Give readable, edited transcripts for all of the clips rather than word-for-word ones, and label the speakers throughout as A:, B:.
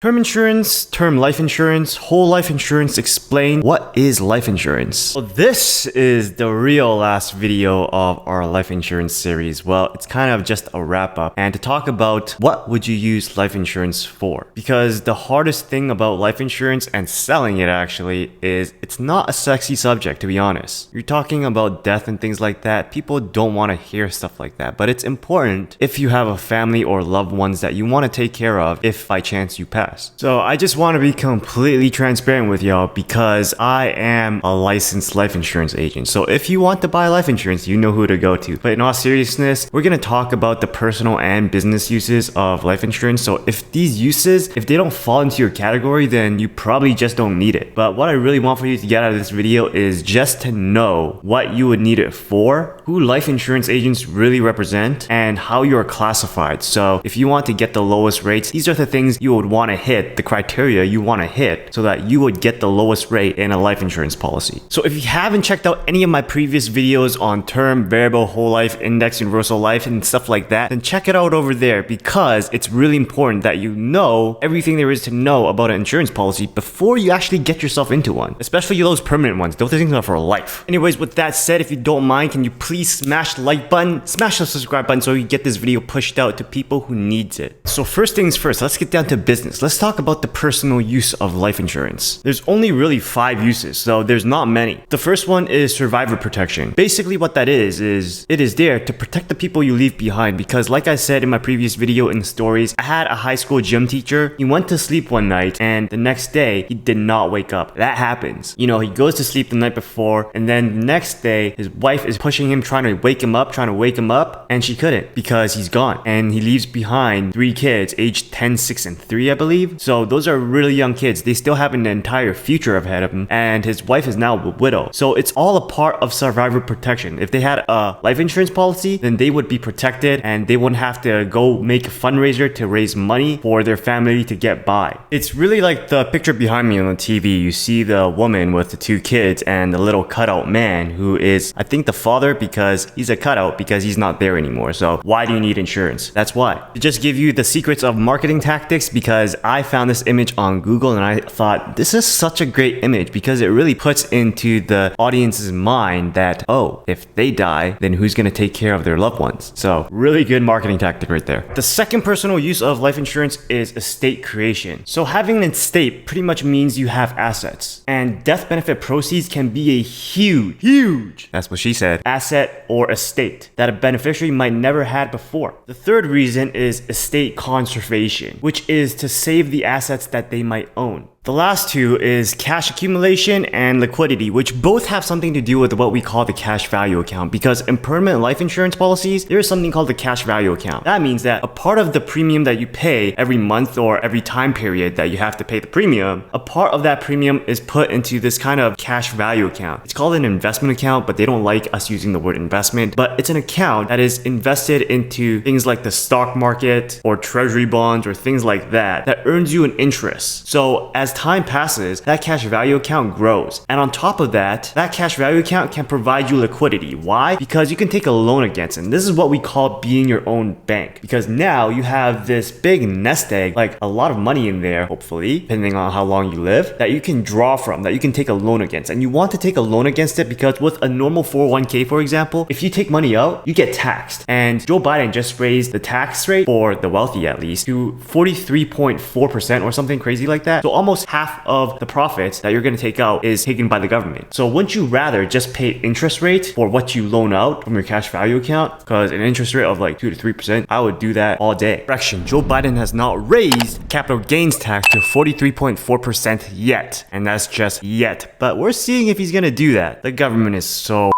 A: Term insurance, term life insurance, whole life insurance explained. What is life insurance? So this is the real last video of our life insurance series. Well, it's kind of just a wrap up and to talk about what would you use life insurance for? Because the hardest thing about life insurance and selling it actually is it's not a sexy subject, to be honest. You're talking about death and things like that. People don't want to hear stuff like that, but it's important if you have a family or loved ones that you want to take care of if by chance you pass. So I just want to be completely transparent with y'all because I am a licensed life insurance agent. So if you want to buy life insurance, you know who to go to. But in all seriousness, we're going to talk about the personal and business uses of life insurance. So if these uses, if they don't fall into your category, then you probably just don't need it. But what I really want for you to get out of this video is just to know what you would need it for, who life insurance agents really represent, and how you are classified. So if you want to get the lowest rates, these are the things you would want to hit, the criteria you want to hit so that you would get the lowest rate in a life insurance policy. So if you haven't checked out any of my previous videos on term, variable, whole life, index, universal life, and stuff like that, then check it out over there because it's really important that you know everything there is to know about an insurance policy before you actually get yourself into one, especially those permanent ones. Those things are for life. Anyways, with that said, if you don't mind, can you please smash the like button, smash the subscribe button so you get this video pushed out to people who needs it. So first things first, let's get down to business. Let's talk about the personal use of life insurance. There's only really 5 uses, so there's not many. The first one is survivor protection. Basically what that is it is there to protect the people you leave behind because like I said in my previous video in stories, I had a high school gym teacher. He went to sleep one night and the next day he did not wake up. That happens. You know, he goes to sleep the night before and then the next day his wife is pushing him, trying to wake him up, and she couldn't because he's gone. And he leaves behind 3 kids aged 10, 6, and 3, I believe. So those are really young kids. They still have an entire future ahead of them, and his wife is now a widow. So it's all a part of survivor protection. If they had a life insurance policy, then they would be protected and they wouldn't have to go make a fundraiser to raise money for their family to get by. It's really like the picture behind me on the TV. You see the woman with the 2 kids and the little cutout man who is, I think, the father because he's a cutout because he's not there anymore. So why do you need insurance? That's why. To just give you the secrets of marketing tactics because I found this image on Google and I thought this is such a great image because it really puts into the audience's mind that, oh, if they die, then who's going to take care of their loved ones? So really good marketing tactic right there. The second personal use of life insurance is estate creation. So having an estate pretty much means you have assets, and death benefit proceeds can be a huge, that's what she said, asset or estate that a beneficiary might never had before. The third reason is estate conservation, which is to save the assets that they might own. The last 2 is cash accumulation and liquidity, which both have something to do with what we call the cash value account because in permanent life insurance policies, there is something called the cash value account. That means that a part of the premium that you pay every month or every time period that you have to pay the premium, a part of that premium is put into this kind of cash value account. It's called an investment account, but they don't like us using the word investment, but it's an account that is invested into things like the stock market or treasury bonds or things like that earns you an interest. So as time passes, that cash value account grows. And on top of that, that cash value account can provide you liquidity. Why? Because you can take a loan against it. And this is what we call being your own bank. Because now you have this big nest egg, like a lot of money in there, hopefully, depending on how long you live, that you can draw from, that you can take a loan against. And you want to take a loan against it because with a normal 401k, for example, if you take money out, you get taxed. And Joe Biden just raised the tax rate, for the wealthy at least, to 43.4% or something crazy like that. So almost half of the profits that you're going to take out is taken by the government. So wouldn't you rather just pay interest rate for what you loan out from your cash value account? Because an interest rate of like 2 to 3%, I would do that all day. Correction, Joe Biden has not raised capital gains tax to 43.4% yet. And that's just yet. But we're seeing if he's going to do that. The government is so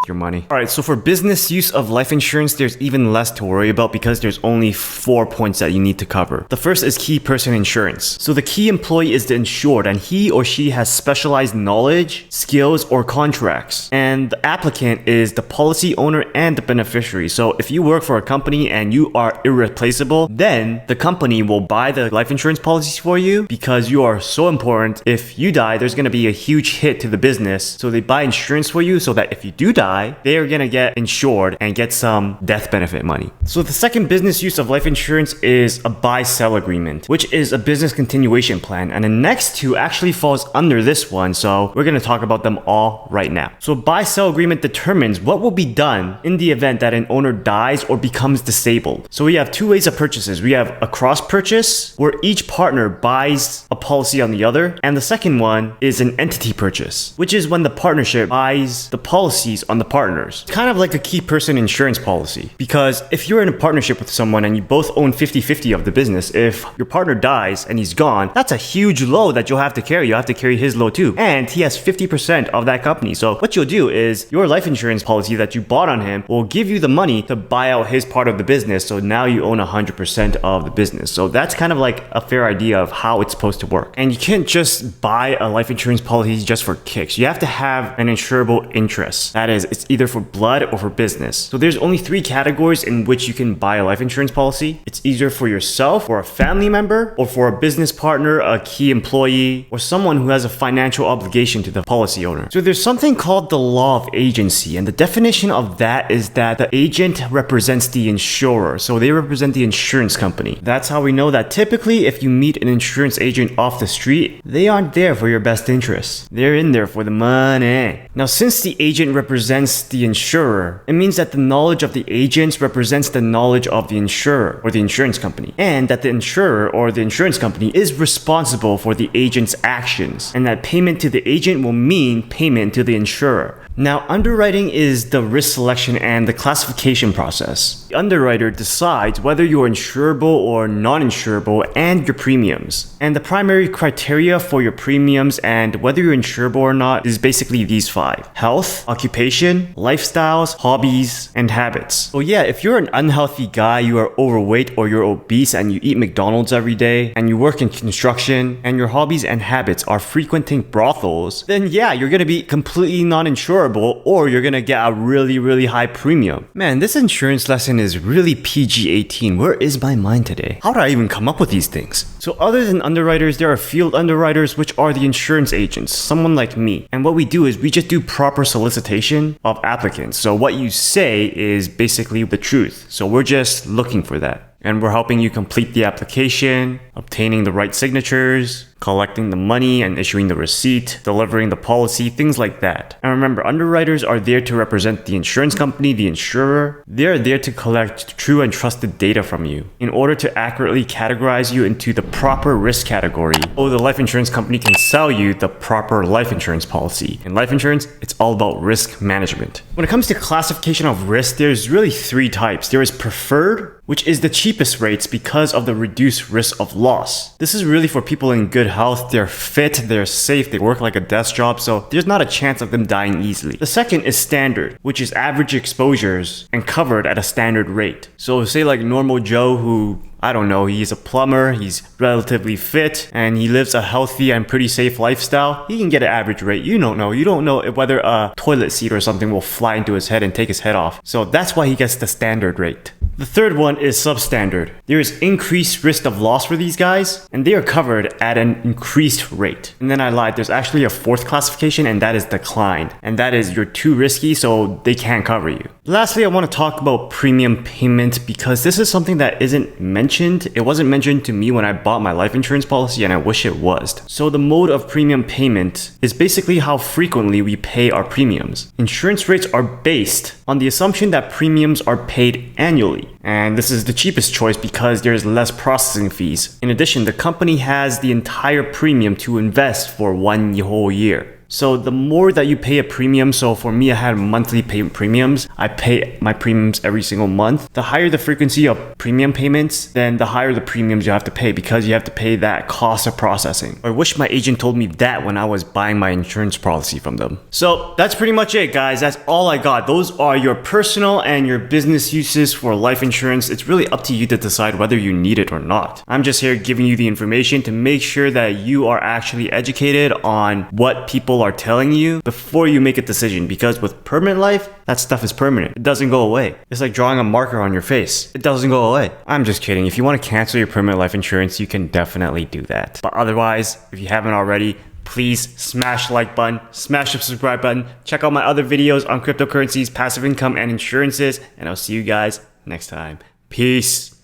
A: your money. Alright, so for business use of life insurance, there's even less to worry about because there's only 4 points that you need to cover. The first is key person insurance. So the key employee is the insured and he or she has specialized knowledge, skills, or contracts. And the applicant is the policy owner and the beneficiary. So if you work for a company and you are irreplaceable, then the company will buy the life insurance policies for you because you are so important. If you die, there's going to be a huge hit to the business. So they buy insurance for you so that if you do die, die, they are gonna get insured and get some death benefit money. So the second business use of life insurance is a buy-sell agreement, which is a business continuation plan. And the next two actually falls under this one, so we're gonna talk about them all right now. So buy-sell agreement determines what will be done in the event that an owner dies or becomes disabled. So we have two ways of purchases. We have a cross purchase, where each partner buys a policy on the other, and the second one is an entity purchase, which is when the partnership buys the policies on the partners. It's kind of like a key person insurance policy, because if you're in a partnership with someone and you both own 50-50 of the business, if your partner dies and he's gone, that's a huge load that you'll have to carry. You'll have to carry his load too, and he has 50% of that company. So what you'll do is your life insurance policy that you bought on him will give you the money to buy out his part of the business, so now you own 100% of the business. So that's kind of like a fair idea of how it's supposed to work. And you can't just buy a life insurance policy just for kicks. You have to have an insurable interest. That is, it's either for blood or for business. So there's only three categories in which you can buy a life insurance policy. It's either for yourself, or a family member, or for a business partner, a key employee, or someone who has a financial obligation to the policy owner. So there's something called the law of agency, and the definition of that is that the agent represents the insurer. So they represent the insurance company. That's how we know that typically if you meet an insurance agent off the street, they aren't there for your best interests. They're in there for the money. Now, since the agent represents the insurer, it means that the knowledge of the agents represents the knowledge of the insurer or the insurance company, and that the insurer or the insurance company is responsible for the agent's actions, and that payment to the agent will mean payment to the insurer. Now, underwriting is the risk selection and the classification process. The underwriter decides whether you're insurable or non-insurable and your premiums. And the primary criteria for your premiums and whether you're insurable or not is basically these five: health, occupation, lifestyles, hobbies, and habits. So yeah, if you're an unhealthy guy, you are overweight or you're obese and you eat McDonald's every day and you work in construction and your hobbies and habits are frequenting brothels, then yeah, you're gonna be completely non-insurable, or you're gonna get a really high premium. Man, this insurance lesson is really PG-18. Where is my mind today? How did I even come up with these things? So other than underwriters, there are field underwriters, which are the insurance agents, someone like me. And what we do is we just do proper solicitation of applicants. So what you say is basically the truth. So we're just looking for that. And we're helping you complete the application, obtaining the right signatures, collecting the money and issuing the receipt, delivering the policy, things like that. And remember, underwriters are there to represent the insurance company, the insurer. They're there to collect true and trusted data from you in order to accurately categorize you into the proper risk category, so the life insurance company can sell you the proper life insurance policy. In life insurance, it's all about risk management. When it comes to classification of risk, there's really three types. There is preferred, which is the cheapest rates because of the reduced risk of loss. This is really for people in good health. They're fit, they're safe, they work like a desk job, so there's not a chance of them dying easily. The second is standard, which is average exposures and covered at a standard rate. So say like normal Joe who, I don't know, he's a plumber, he's relatively fit, and he lives a healthy and pretty safe lifestyle, he can get an average rate. You don't know whether a toilet seat or something will fly into his head and take his head off. So that's why he gets the standard rate. The third one is substandard. There is increased risk of loss for these guys, and they are covered at an increased rate. And then I lied, there's actually a fourth classification, and that is declined. And that is you're too risky, so they can't cover you. Lastly, I want to talk about premium payment, because this is something that isn't mentioned. It wasn't mentioned to me when I bought my life insurance policy, and I wish it was. So the mode of premium payment is basically how frequently we pay our premiums. Insurance rates are based on the assumption that premiums are paid annually. And this is the cheapest choice because there's less processing fees. In addition, the company has the entire premium to invest for one whole year. So the more that you pay a premium, so for me, I had monthly payment premiums. I pay my premiums every single month. The higher the frequency of premium payments, then the higher the premiums you have to pay because you have to pay that cost of processing. I wish my agent told me that when I was buying my insurance policy from them. So that's pretty much it, guys. That's all I got. Those are your personal and your business uses for life insurance. It's really up to you to decide whether you need it or not. I'm just here giving you the information to make sure that you are actually educated on what people are telling you before you make a decision, because with permanent life, that stuff is permanent. It doesn't go away. It's like drawing a marker on your face. It doesn't go away. I'm just kidding. If you want to cancel your permanent life insurance, you can definitely do that. But otherwise, if you haven't already, please smash the like button, smash the subscribe button, check out my other videos on cryptocurrencies, passive income, and insurances, and I'll see you guys next time. Peace.